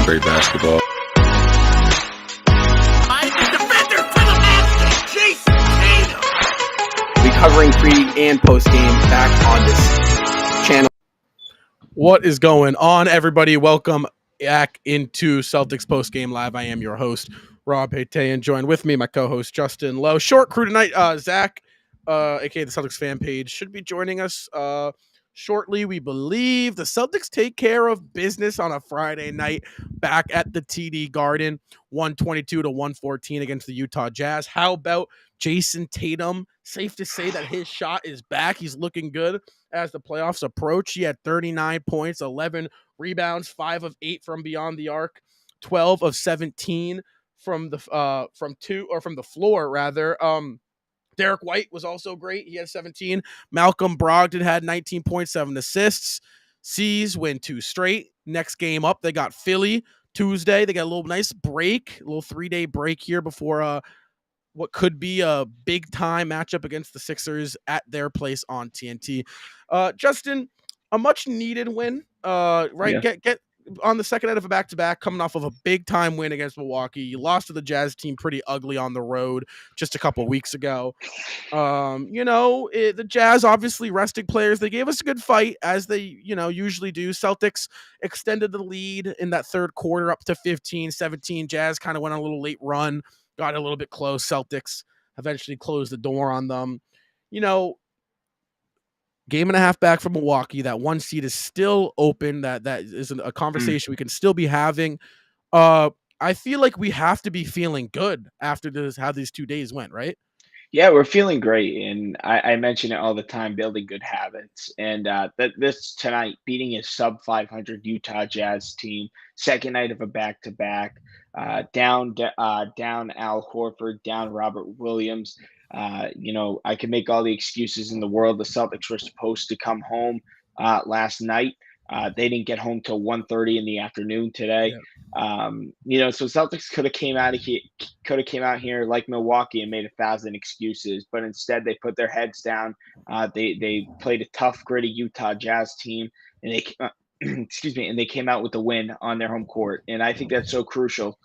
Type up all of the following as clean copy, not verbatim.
playing great basketball. Defender for the master, Jason Tatum. We'll be covering pre and post game back on this channel. What is going on, everybody? Welcome back into Celtics Postgame Live. I am your host, Rob Pate, and joined with me, my co-host, Justin Lowe. Short crew tonight. Zack, aka the Celtics fan page, should be joining us shortly. We believe the Celtics take care of business on a Friday night back at the TD Garden, 122-114 against the Utah Jazz. How about Jason Tatum? Safe to say that his shot is back. He's looking good as the playoffs approach. He had 39 points, 11 rebounds, 5 of 8 from beyond the arc, 12 of 17 from the floor rather. Derek White was also great. He had 17. Malcolm Brogdon had 19.7 assists. C's win 2 straight. Next game up, they got Philly Tuesday. They got a little nice break, a little 3-day break here before what could be a big time matchup against the Sixers at their place on TNT. Justin, a much needed win, right? Yeah. Get on the second night of a back-to-back, coming off of a big time win against Milwaukee. You lost to the Jazz team pretty ugly on the road just a couple weeks ago. The Jazz obviously resting players. They gave us a good fight, as they, usually do. Celtics extended the lead in that third quarter up to 15-17. Jazz kind of went on a little late run, got a little bit close. Celtics eventually closed the door on them. Game and a half back from Milwaukee. That one seed is still open. That is a conversation we can still be having. I feel like we have to be feeling good after how these 2 days went, right? Yeah, we're feeling great, and I mention it all the time, building good habits. And this tonight, beating a sub 500 Utah Jazz team, second night of a back-to-back, down Al Horford, down Robert Williams. I can make all the excuses in the world. The Celtics were supposed to come home last night. They didn't get home till 1:30 in the afternoon today. Yeah. So Celtics could have came out here like Milwaukee and made 1,000 excuses, but instead they put their heads down. They played a tough, gritty Utah Jazz team, and they came out with the win on their home court. And I think that's so crucial.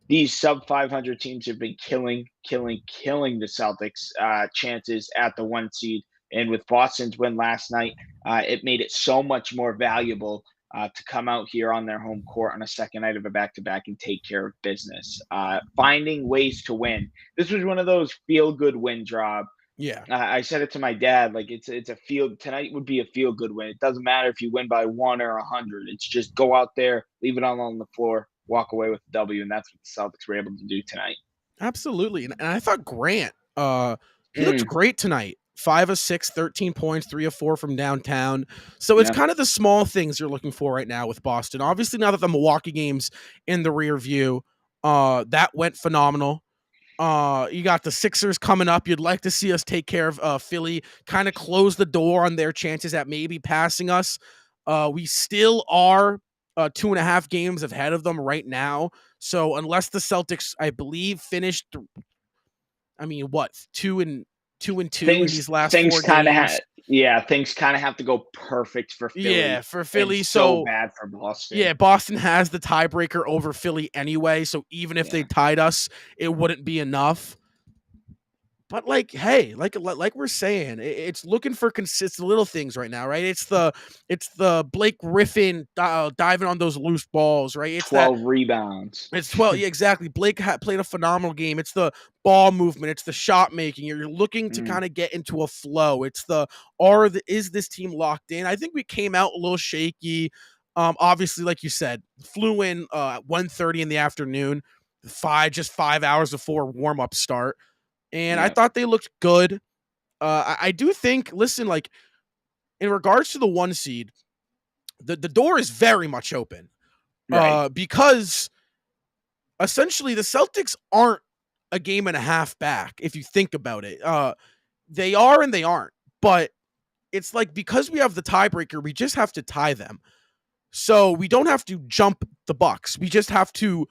These sub 500 teams have been killing the Celtics chances at the 1 seed. And with Boston's win last night, it made it so much more valuable to come out here on their home court on a second night of a back-to-back and take care of business. Finding ways to win. This was one of those feel-good wins, Rob. Yeah. I said it to my dad, like it's a tonight would be a feel-good win. It doesn't matter if you win by 1 or 100. It's just go out there, leave it all on the floor, walk away with the W, and that's what the Celtics were able to do tonight. Absolutely. And I thought Grant, he looked great tonight. 5 of 6, 13 points, 3 of 4 from downtown. So it's kind of the small things you're looking for right now with Boston. Obviously, now that the Milwaukee game's in the rear view, that went phenomenal. You got the Sixers coming up. You'd like to see us take care of Philly, kind of close the door on their chances at maybe passing us. We still are 2.5 games ahead of them right now. So unless the Celtics, I believe, finished, 2 and 2 in these last 4 games. Things kind of have to go perfect for Philly. Yeah, for Philly. So bad for Boston. Yeah, Boston has the tiebreaker over Philly anyway. So even if they tied us, it wouldn't be enough. But hey, like we're saying, it's looking for consistent little things right now, right? It's the Blake Griffin diving on those loose balls, right? It's 12 rebounds. It's 12, yeah, exactly. Blake played a phenomenal game. It's the ball movement. It's the shot making. You're looking to kind of get into a flow. It's is this team locked in? I think we came out a little shaky. Obviously, like you said, flew in 1:30 in the afternoon, 5 hours before warm up start. And I thought they looked good. I do think, listen, in regards to the 1 seed, the door is very much open. Right. Because essentially the Celtics aren't a game and a half back, if you think about it. They are and they aren't. But it's because we have the tiebreaker, we just have to tie them. So we don't have to jump the Bucks. We just have to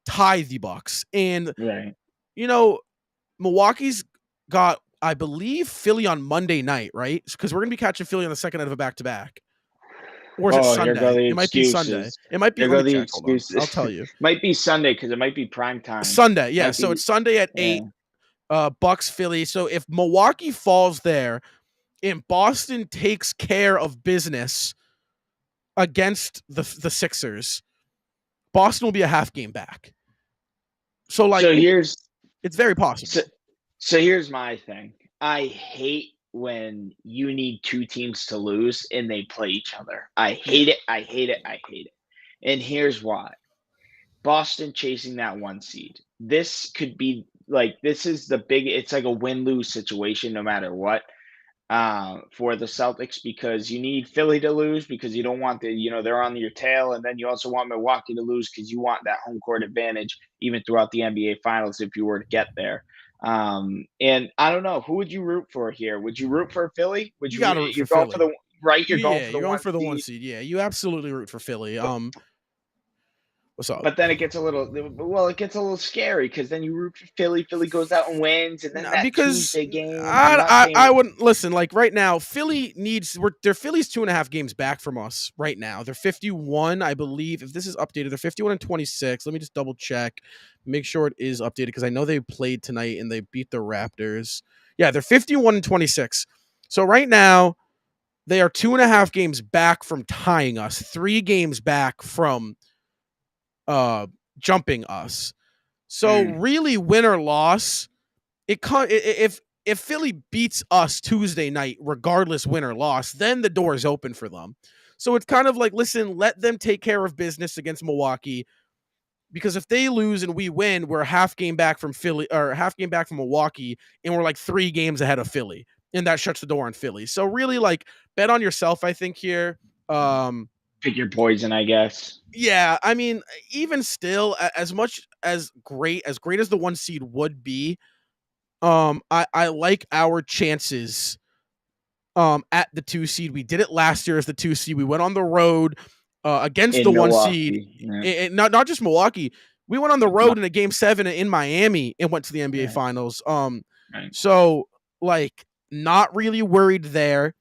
tie the Bucks. And, Milwaukee's got, I believe, Philly on Monday night, right? Because we're going to be catching Philly on the second night of a back-to-back. Or is it Here go Sunday? the It might be Sunday. excuses. It might be. Here Let go me the check. Hold on. I'll excuses. tell you. Might be Sunday because it might be prime time. Sunday. Yeah. Might So be, it's Sunday at yeah. 8. Bucks Philly. So if Milwaukee falls there and Boston takes care of business against the Sixers, Boston will be a half game back. So like it's very possible. So here's my thing. I hate when you need two teams to lose and they play each other. I hate it. I hate it. I hate it. And here's why. Boston chasing that 1 seed. This could be like it's like a win-lose situation no matter what. For the Celtics because you need Philly to lose because you don't want they're on your tail, and then you also want Milwaukee to lose because you want that home court advantage even throughout the NBA Finals if you were to get there. And I don't know, who would you root for here? Would you root for Philly? Would You you? got to root for You're going Philly. for the right. You're going Yeah, for the you're going one for the seed. 1 seed. Yeah, you absolutely root for Philly. What's up? But then it gets a little scary because then you root for Philly. Philly goes out and wins, and then that Because Tuesday game. I wouldn't listen. Like right now, Philly they're Philly's 2.5 games back from us right now. They're 51, I believe. If this is updated, they're 51 and 26. Let me just double check, make sure it is updated because I know they played tonight and they beat the Raptors. Yeah, they're 51 and 26. So right now, they are 2.5 games back from tying us, 3 games back from jumping us. So really, win or loss, if Philly beats us Tuesday night, regardless win or loss, then the door is open for them. So it's kind of like, listen, let them take care of business against Milwaukee, because if they lose and we win, we're a half game back from Philly or half game back from Milwaukee, and we're like 3 games ahead of Philly, and that shuts the door on Philly. So really, like, bet on yourself, I think here. Pick your poison, I guess. Yeah, I mean, even still, as much as great as the 1 seed would be, I like our chances at the 2 seed. We did it last year as the 2 seed. We went on the road against In the 1 Milwaukee, seed. yeah. Not just Milwaukee. We went on the road in a game 7 in Miami and went to the NBA Finals. Right. So like, not really worried there.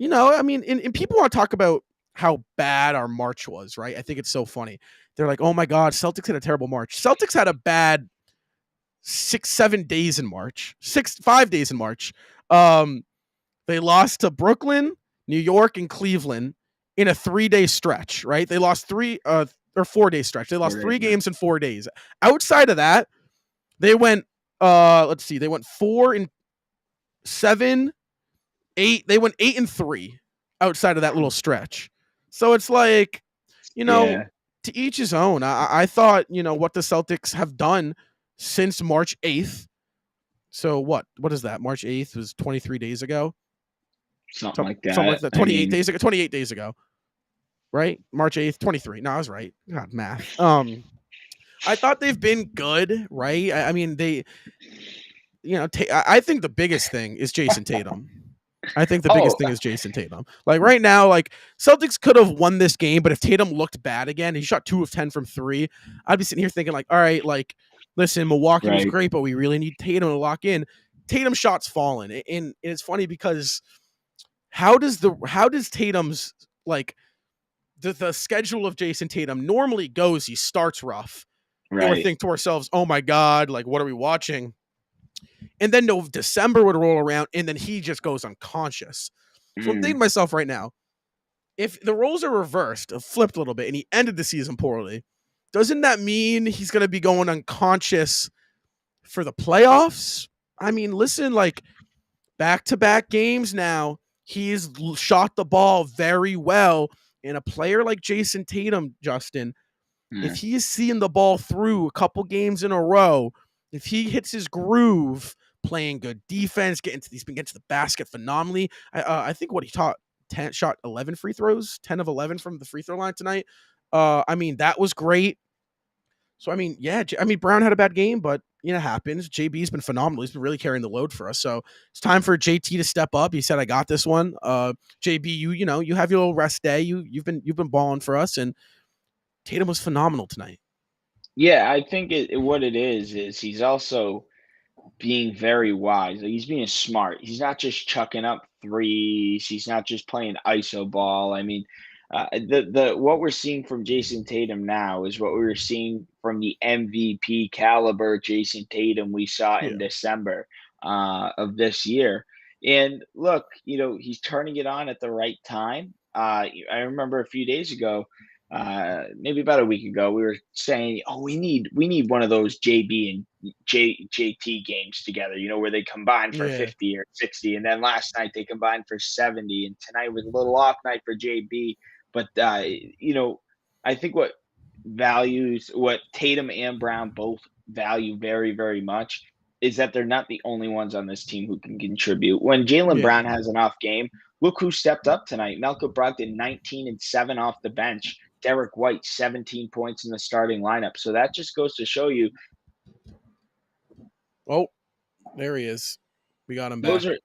I mean, and people want to talk about how bad our March was, right? I think it's so funny. They're like, oh my God, Celtics had a terrible March. Celtics had a bad 6-7 days in March, 5 days in March. They lost to Brooklyn, New York, and Cleveland in a 3-day stretch, right? They lost 4-day stretch. They lost 3 games in 4 days. Outside of that, they went, they went 4 and 7, 8. They went 8 and 3 outside of that little stretch. So it's like, to each his own. I thought, what the Celtics have done since March 8th. So what is that? March 8th was 23 days ago. Something like that. 28 days ago. 28 days ago. Right? March 8th, 23. No, I was right. God, math. I thought they've been good, right? I mean, they, I think the biggest thing is Jason Tatum. I think the biggest thing is Jason Tatum. Like right now, like Celtics could have won this game, but if Tatum looked bad again, he shot 2 of 10 from 3. I'd be sitting here thinking like, all right, like, listen, Milwaukee was great, but we really need Tatum to lock in. Tatum shots fallen, and it's funny because how does Tatum's like the schedule of Jason Tatum normally goes? He starts rough, right? And we think to ourselves, oh my God, like what are we watching? And then December would roll around, and then he just goes unconscious. So I'm thinking to myself right now, if the roles are reversed, flipped a little bit, and he ended the season poorly, doesn't that mean he's going to be going unconscious for the playoffs? I mean, listen, like back-to-back games now, he's shot the ball very well. And a player like Jason Tatum, Justin, if he is seeing the ball through a couple games in a row, if he hits his groove, playing good defense, he's been getting to the basket phenomenally. I think what he shot 11 free throws, 10 of 11 from the free throw line tonight. I mean, that was great. So, I mean, yeah, Brown had a bad game, but it happens. JB's been phenomenal. He's been really carrying the load for us. So it's time for JT to step up. He said, I got this one. JB, you have your little rest day. You've been balling for us, and Tatum was phenomenal tonight. Yeah, I think what it is he's also being very wise. Like, he's being smart. He's not just chucking up threes. He's not just playing iso ball. I mean, the what we're seeing from Jason Tatum now is what we were seeing from the MVP caliber Jason Tatum we saw in Yeah. December of this year. And look, he's turning it on at the right time. I remember a few days ago, maybe about a week ago, we were saying, "Oh, we need one of those JB and JT games together, where they combine for Yeah. 50 or 60." And then last night they combined for 70, and tonight was a little off night for JB. But I think what Tatum and Brown both value very, very much is that they're not the only ones on this team who can contribute. When Jaylen Yeah. Brown has an off game, look who stepped up tonight. Malcolm Brogdon, 19 and 7 off the bench. Derek White, 17 points in the starting lineup. So that just goes to show you Oh, there he is. We got him back. those are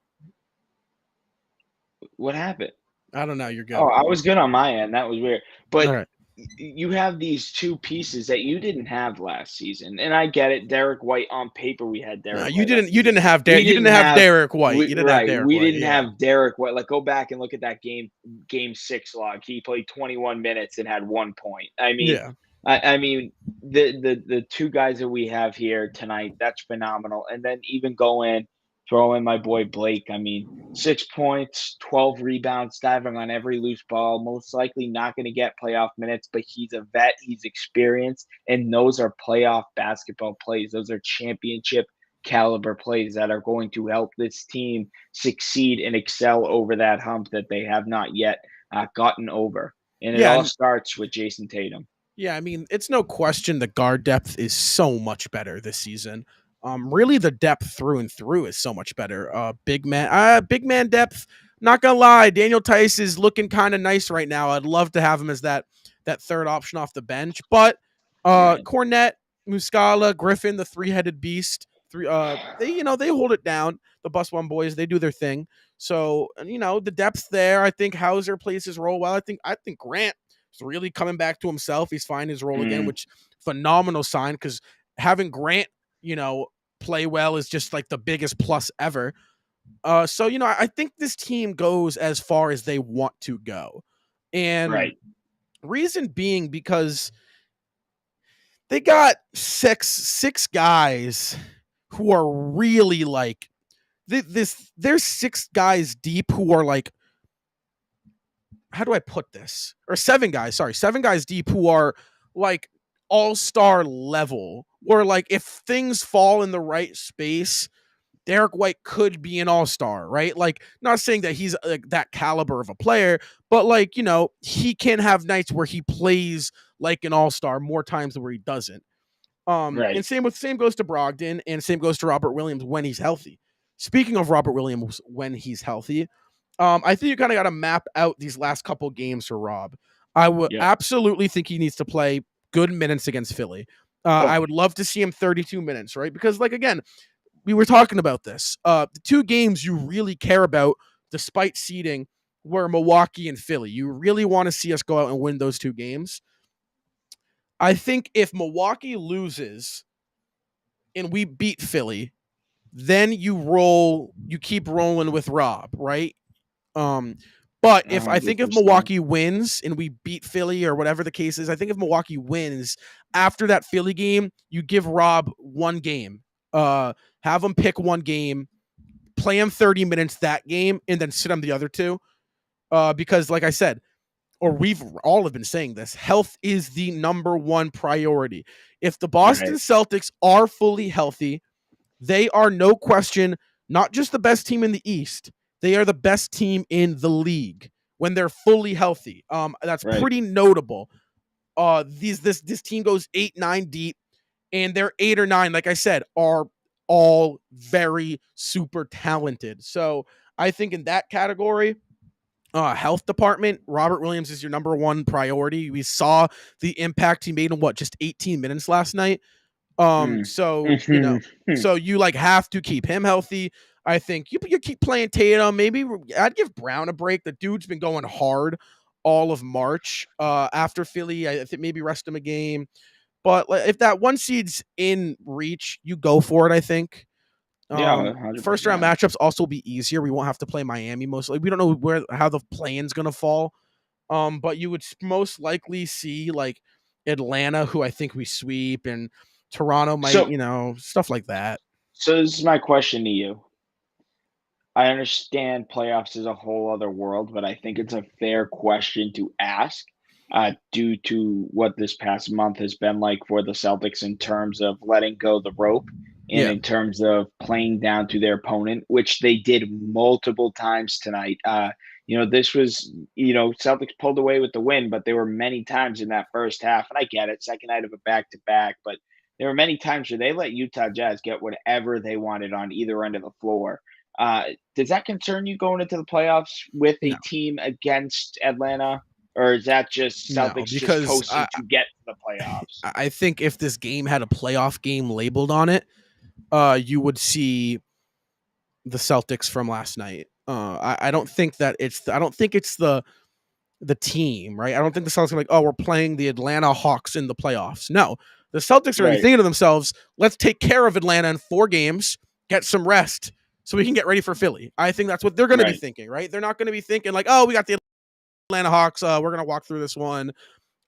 what happened. I don't know. You're good. Oh, I was good on my end. That was weird. But All right. you have these two pieces that you didn't have last season. And I get it. Derek White on paper, we had Derek No, White. you didn't. last You season. didn't have We you didn't have Derek White. You didn't have Derek We White. didn't have Derek White. Like, go back and look at that game 6 log. He played 21 minutes and had 1 point. I mean, Yeah. I mean, the two guys that we have here tonight, that's phenomenal. And then even throw in my boy Blake. I mean, 6 points, 12 rebounds, diving on every loose ball. Most likely not going to get playoff minutes, but he's a vet. He's experienced, and those are playoff basketball plays. Those are championship caliber plays that are going to help this team succeed and excel over that hump that they have not yet gotten over. And it all starts with Jason Tatum. Yeah, I mean, it's no question the guard depth is so much better this season. Really, the depth through and through is so much better. Big man depth. Not gonna lie, Daniel Tice is looking kind of nice right now. I'd love to have him as that third option off the bench, but Right. Cornette, Muscala, Griffin, the three-headed beast. They hold it down. The Bus One boys, they do their thing. So the depth there. I think Hauser plays his role well. I think Grant is really coming back to himself. He's finding his role again, which phenomenal sign because having Grant, play well is just like the biggest plus ever. So I think this team goes as far as they want to go, and Right. reason being because they got six guys who are really like there's 6 guys deep who are like, how do I put this? Or 7 guys deep who are like all-star level, where like if things fall in the right space, Derek White could be an all-star, right? Like, not saying that he's like that caliber of a player, but like, he can have nights where he plays like an all-star more times than where he doesn't. Right. And same goes to Brogdon, and same goes to Robert Williams when he's healthy. Speaking of Robert Williams when he's healthy, I think you kind of got to map out these last couple games for Rob. I would absolutely think he needs to play good minutes against Philly. I would love to see him 32 minutes, right? Because, like, again, we were talking about this. The 2 games you really care about, despite seeding, were Milwaukee and Philly. You really want to see us go out and win those 2 games. I think if Milwaukee loses and we beat Philly, then you keep rolling with Rob, right? But if 100%. Milwaukee wins and we beat Philly or whatever the case is, I think if Milwaukee wins after that Philly game, you give Rob 1 game. Have him pick 1 game, play him 30 minutes that game, and then sit him the other 2. Because like I said, or we've all have been saying this, health is the number 1 priority. If the Boston Celtics are fully healthy, they are no question not just the best team in the East, they are the best team in the league when they're fully healthy. That's pretty notable. This team goes 8-9 deep, and they're 8 or 9, like I said, are all very super talented. So I think in that category, health department, Robert Williams is your number 1 priority. We saw the impact he made in just 18 minutes last night. So you like have to keep him healthy. I think you keep playing Tatum. Maybe I'd give Brown a break. The dude's been going hard all of March. After Philly, I think maybe rest him a game. But if that 1 seed's in reach, you go for it, I think. Yeah, 100%. First round matchups also be easier. We won't have to play Miami mostly. We don't know how the play-in's gonna fall. But you would most likely see like Atlanta, who I think we sweep, and Toronto might, So, stuff like that. so this is my question to you. I understand playoffs is a whole other world, but I think it's a fair question to ask due to what this past month has been like for the Celtics in terms of letting go the rope and Yeah. in terms of playing down to their opponent, which they did multiple times tonight. This was, Celtics pulled away with the win, but there were many times in that first half, and I get it, second night of a back to back, but there were many times where they let Utah Jazz get whatever they wanted on either end of the floor. Uh, does that concern you going into the playoffs with a No, team against Atlanta, or is that just no, Celtics just because coasting to get to the playoffs? I think if this game had a playoff game labeled on it, you would see the Celtics from last night. I don't think that I don't think it's the team, right? I don't think the Celtics are like, oh, we're playing the Atlanta Hawks in the playoffs. No, the Celtics are going to be Right, thinking to themselves, let's take care of Atlanta in 4 games, get some rest so we can get ready for Philly. I think that's what they're going to be right. thinking, right? They're not going to be thinking like, oh, we got the Atlanta Hawks. We're going to walk through this one.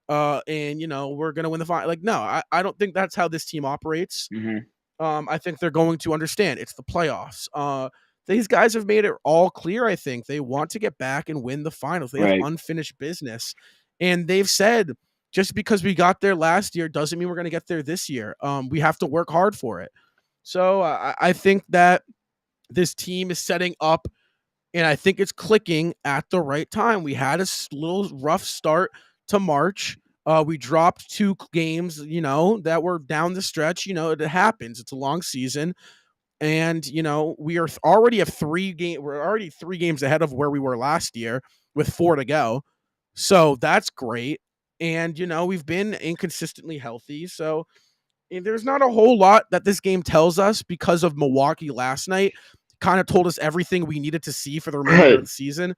And we're going to win the final. Like, no, I don't think that's how this team operates. Hmm. I think they're going to understand it's the playoffs. These guys have made it all clear. I think they want to get back and win the finals. They have Right. unfinished business, and they've said just because we got there last year doesn't mean we're going to get there this year. We have to work hard for it. So I think that this team is setting up, and I think it's clicking at the right time. We had a little rough start to March. We dropped 2 games, that were down the stretch. It happens. It's a long season. And we are already we're already 3 games ahead of where we were last year with 4 to go. So that's great. And we've been inconsistently healthy. So there's not a whole lot that this game tells us because of Milwaukee last night. Kind of told us everything we needed to see for the remainder of the season.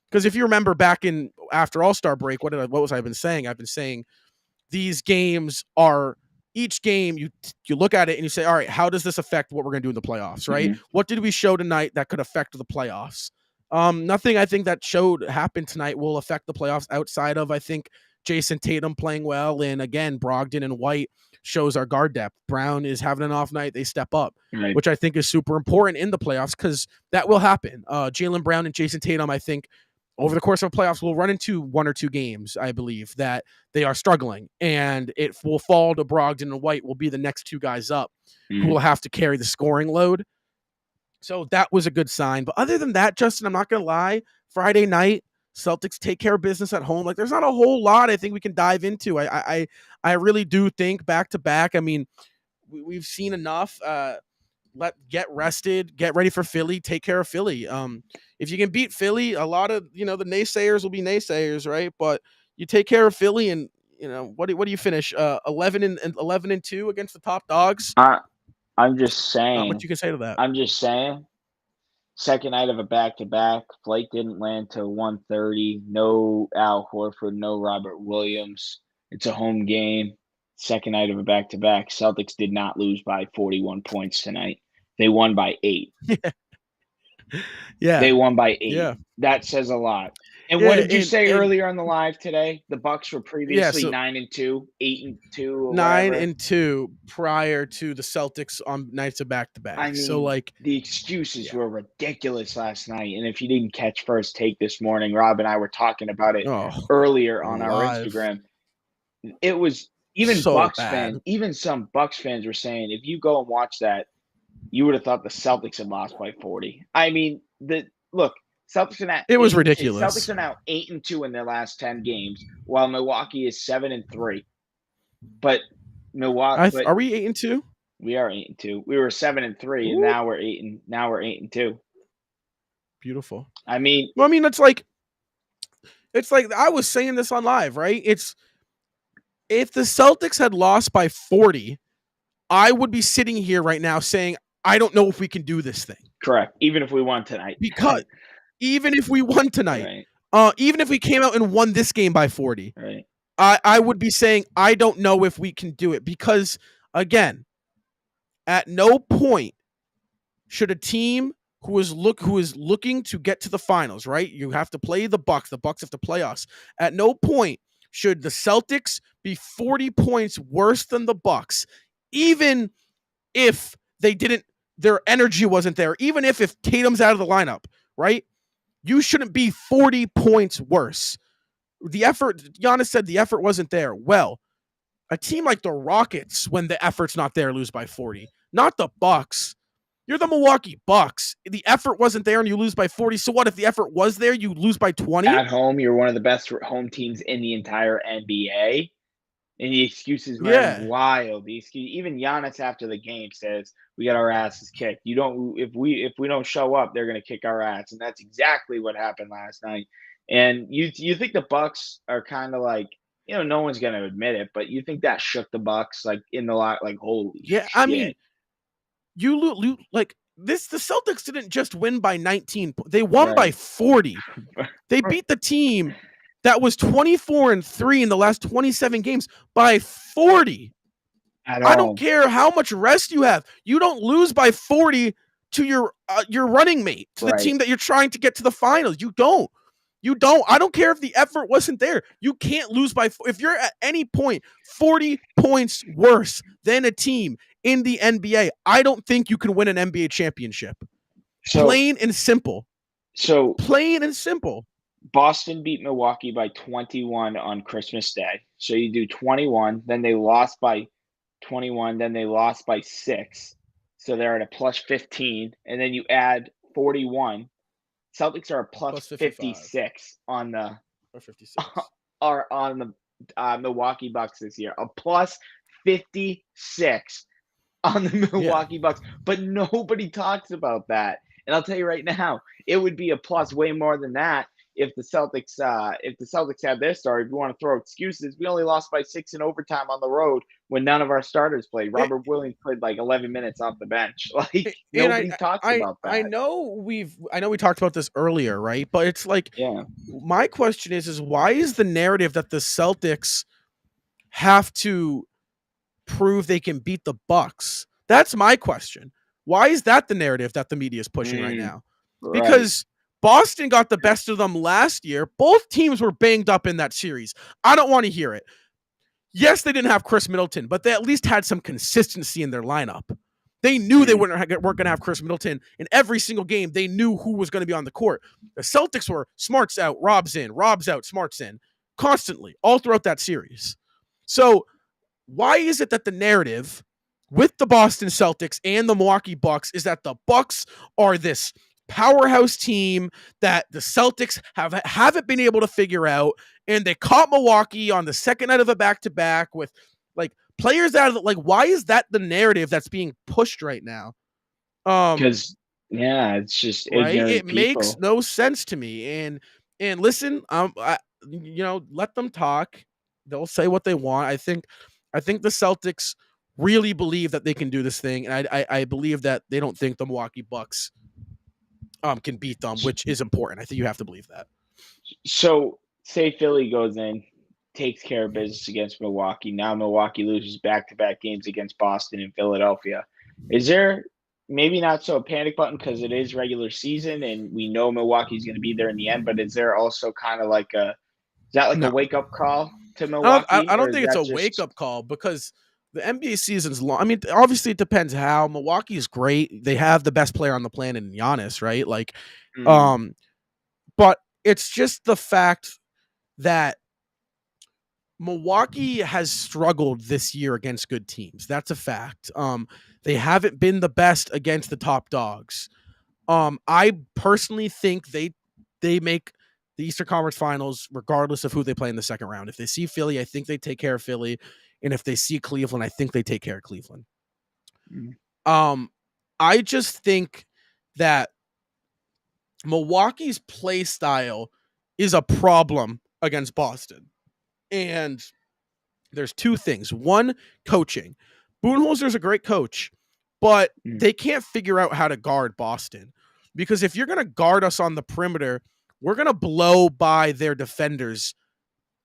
Because if you remember back in after All-Star break, what was I been saying? I've been saying these games are each game you look at it and you say, all right, how does this affect what we're going to do in the playoffs, right? Hmm. What did we show tonight that could affect the playoffs? Nothing I think that happened tonight will affect the playoffs outside of, I think, Jason Tatum playing well. And again, Brogdon and White shows our guard depth. Brown is having an off night. They step up, Right. which I think is super important in the playoffs because that will happen. Jaylen Brown and Jason Tatum, I think, over the course of playoffs, we'll run into 1 or 2 games, I believe, that they are struggling. And it will fall to Brogdon and White will be the next 2 guys up who will have to carry the scoring load. So that was a good sign. But other than that, Justin, I'm not going to lie, Friday night, Celtics take care of business at home. Like, there's not a whole lot I think we can dive into. I really do think back to back. I mean, we've seen enough. Get rested, get ready for Philly, take care of Philly. If you can beat Philly, a lot of the naysayers will be naysayers, right? But you take care of Philly, and what do you finish? 11-2 against the top dogs. I'm just Not much saying. you can say to that. I'm just saying. Second night of a back to back. Flight didn't land till 1:30. No Al Horford. No Robert Williams. It's a home game. Second night of a back to back. Celtics did not lose by 41 points tonight. They won by 8. Yeah, They won by 8. yeah, That says a lot. And what yeah. did you say And earlier on the live today? The Bucks were yeah, previously so 9-2, 8-2, or whatever. 9-2 prior to the Celtics on nights of back to I back. So mean, like, the excuses yeah. were ridiculous last night. And if you didn't catch first take this morning, Rob and I were talking about it Oh, earlier on our live, Instagram. It was so bad. even some Bucks fans were saying, if you go and watch that, you would have thought the Celtics had lost by 40. I mean, look, Celtics are now It was 8 ridiculous. Celtics are now 8-2 in their last 10 games, while Milwaukee is 7-3. But Milwaukee, Are we 8-2? we are 8-2. We were 7-3, and Ooh, now we're 8-2. beautiful. I mean, Well, I mean, it's like I was saying this on live, right? It's if the Celtics had lost by 40, I would be sitting here right now saying, I don't know if we can do this thing. correct. Even if we won tonight, Because even if we won tonight, right, even if we came out and won this game by 40, right, I would be saying, I don't know if we can do it. Because, again, at no point should a team who is looking to get to the finals, right? You have to play the Bucks. The Bucks have to play us. At no point should the Celtics be 40 points worse than the Bucks, even if their energy wasn't there, even if Tatum's out of the lineup, right? You shouldn't be 40 points worse. Giannis said the effort wasn't there. Well, a team like the Rockets, when the effort's not there, lose by 40. Not the Bucks. You're the Milwaukee Bucks. The effort wasn't there and you lose by 40. So what if the effort was there, you lose by 20? At home, you're one of the best home teams in the entire NBA. And the excuses run wild. Even Giannis after the game says we got our asses kicked. If we don't show up, they're gonna kick our ass, and that's exactly what happened last night. And you think the Bucks are kind of like, no one's gonna admit it, but you think that shook the Bucks like in the lot, like holy shit. I mean, you like this. The Celtics didn't just win by 19; they won by 40. They beat the team that was 24-3 in the last 27 games by 40. I don't care how much rest you have. You don't lose by 40 to your running mate, to the team that you're trying to get to the finals. You don't. I don't care if the effort wasn't there. You can't lose by if you're at any point 40 points worse than a team in the NBA. I don't think you can win an NBA championship. Plain and simple. Boston beat Milwaukee by 21 on Christmas Day. So you do 21, then they lost by 21, then they lost by 6. So they're at a plus 15, and then you add 41. Celtics are a plus 56 on the Milwaukee Bucks this year. A plus 56 on the Milwaukee Bucks, but nobody talks about that. And I'll tell you right now, it would be a plus way more than that if the Celtics had their story. If you want to throw excuses, we only lost by 6 in overtime on the road when none of our starters played. Robert Williams played like 11 minutes off the bench. Like nobody talks about that. I know we talked about this earlier, right? But it's like, my question is why is the narrative that the Celtics have to prove they can beat the Bucks? That's my question. Why is that the narrative that the media is pushing right now? Because Boston got the best of them last year. Both teams were banged up in that series. I don't want to hear it. Yes, they didn't have Chris Middleton, but they at least had some consistency in their lineup. They knew they weren't going to have Chris Middleton in every single game. They knew who was going to be on the court. The Celtics were Smart's out, Rob's in, Rob's out, Smart's in, constantly, all throughout that series. So why is it that the narrative with the Boston Celtics and the Milwaukee Bucks is that the Bucks are this powerhouse team that the Celtics haven't been able to figure out, and they caught Milwaukee on the second night of a back-to-back with like players out of the, like, why is that the narrative that's being pushed right now? Because it's just it makes no sense to me. And listen, let them talk. They'll say what they want. I think the Celtics really believe that they can do this thing, and I believe that they don't think the Milwaukee Bucks can beat them, which is important. I think you have to believe that. So say Philly goes in, takes care of business against Milwaukee. Now Milwaukee loses back-to-back games against Boston and Philadelphia. Is there maybe not so a panic button because it is regular season and we know Milwaukee's going to be there in the end, but is there also kind of like a wake-up call to Milwaukee? I don't think it's a wake-up call because the NBA season's long. I mean, obviously it depends how. Milwaukee is great. They have the best player on the planet in Giannis, right? Like, but it's just the fact that Milwaukee has struggled this year against good teams. That's a fact. They haven't been the best against the top dogs. I personally think they make the Eastern Conference Finals regardless of who they play in the second round. If they see Philly, I think they take care of Philly. And if they see Cleveland, I think they take care of Cleveland. I just think that Milwaukee's play style is a problem against Boston. And there's two things. One, coaching. Budenholzer's a great coach, but they can't figure out how to guard Boston. Because if you're going to guard us on the perimeter, we're going to blow by their defenders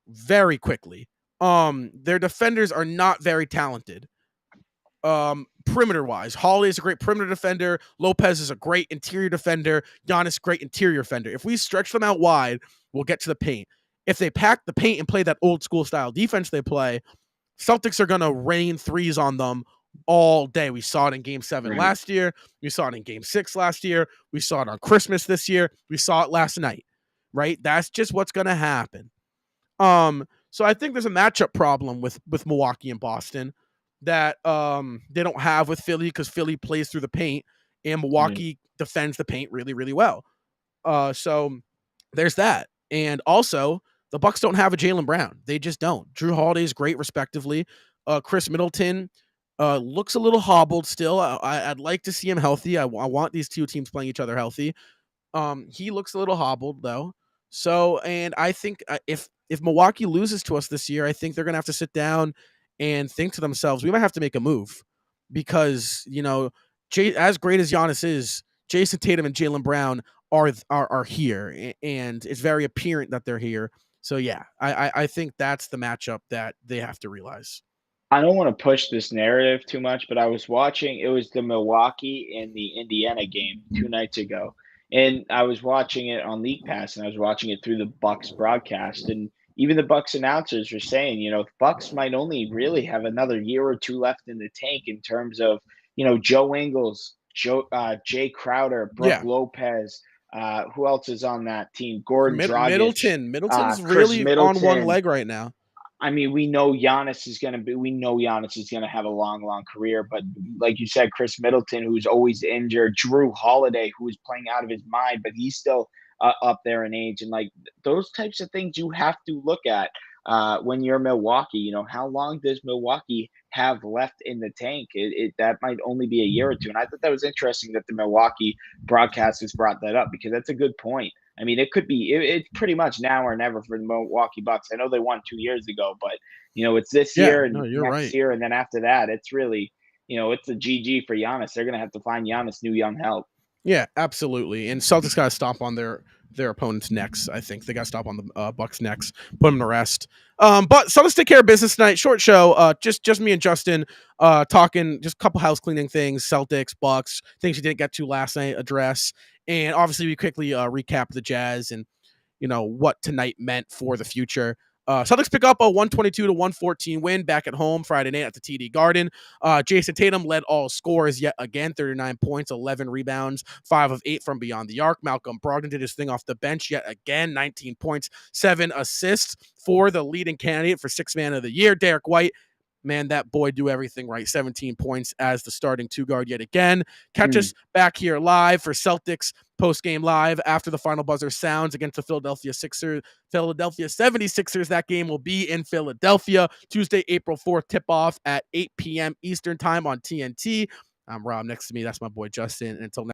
very quickly. Their defenders are not very talented. perimeter wise. Holiday's a great perimeter defender. Lopez is a great interior defender. Giannis, great interior defender. If we stretch them out wide, we'll get to the paint. If they pack the paint and play that old school style defense they play, Celtics are going to rain threes on them all day. We saw it in game 7 last year. We saw it in game 6 last year. We saw it on Christmas this year. We saw it last night, right? That's just what's going to happen. So I think there's a matchup problem with Milwaukee and Boston that they don't have with Philly, because Philly plays through the paint and Milwaukee defends the paint really, really well. So there's that. And also, the Bucks don't have a Jaylen Brown. They just don't. Drew Holiday is great, respectively. Chris Middleton looks a little hobbled still. I'd like to see him healthy. I want these two teams playing each other healthy. He looks a little hobbled, though. So, and I think if Milwaukee loses to us this year, I think they're going to have to sit down and think to themselves, we might have to make a move, because, as great as Giannis is, Jason Tatum and Jaylen Brown are here, and it's very apparent that they're here. So yeah, I think that's the matchup that they have to realize. I don't want to push this narrative too much, but I was watching, it was the Milwaukee and the Indiana game 2 nights ago. And I was watching it on League Pass, and I was watching it through the Bucks broadcast. And even the Bucks announcers were saying, Bucks might only really have another year or two left in the tank in terms of, Joe Ingles, Jay Crowder, Brooke Lopez. Who else is on that team? Gordon Dragic. Middleton's Chris really on one Middleton. leg right now. I mean, we know Giannis is going to have a long, long career. But like you said, Chris Middleton, who's always injured, Drew Holiday, who is playing out of his mind, but he's still up there in age. And like those types of things you have to look at when you're Milwaukee. How long does Milwaukee have left in the tank? That might only be a year or two. And I thought that was interesting that the Milwaukee broadcasters brought that up, because that's a good point. I mean, it's pretty much now or never for the Milwaukee Bucks. I know they won 2 years ago, but it's this year and next year, and then after that, it's really, it's a GG for Giannis. They're gonna have to find Giannis new young help. Yeah, absolutely. And Celtics got to stop on their opponent's necks. I think they got to stop on the Bucks' necks, put them to rest. But Celtics take care of business tonight. Short show. Just me and Justin talking, just a couple house cleaning things. Celtics, Bucks, things you didn't get to last night. Address, and obviously we quickly recap the Jazz and what tonight meant for the future. Celtics pick up a 122-114 win back at home Friday night at the TD Garden. Jason Tatum led all scorers yet again, 39 points, 11 rebounds, 5 of 8 from beyond the arc. Malcolm Brogdon did his thing off the bench yet again, 19 points, 7 assists for the leading candidate for Sixth Man of the Year, Derek White. Man, that boy do everything right. 17 points as the starting two guard yet again. Catch us back here live for Celtics Postgame Live after the final buzzer sounds against the Philadelphia 76ers. That game will be in Philadelphia Tuesday, April 4th, tip-off at 8 p.m. Eastern time on TNT. I'm Rob. Next to me, that's my boy Justin. And until next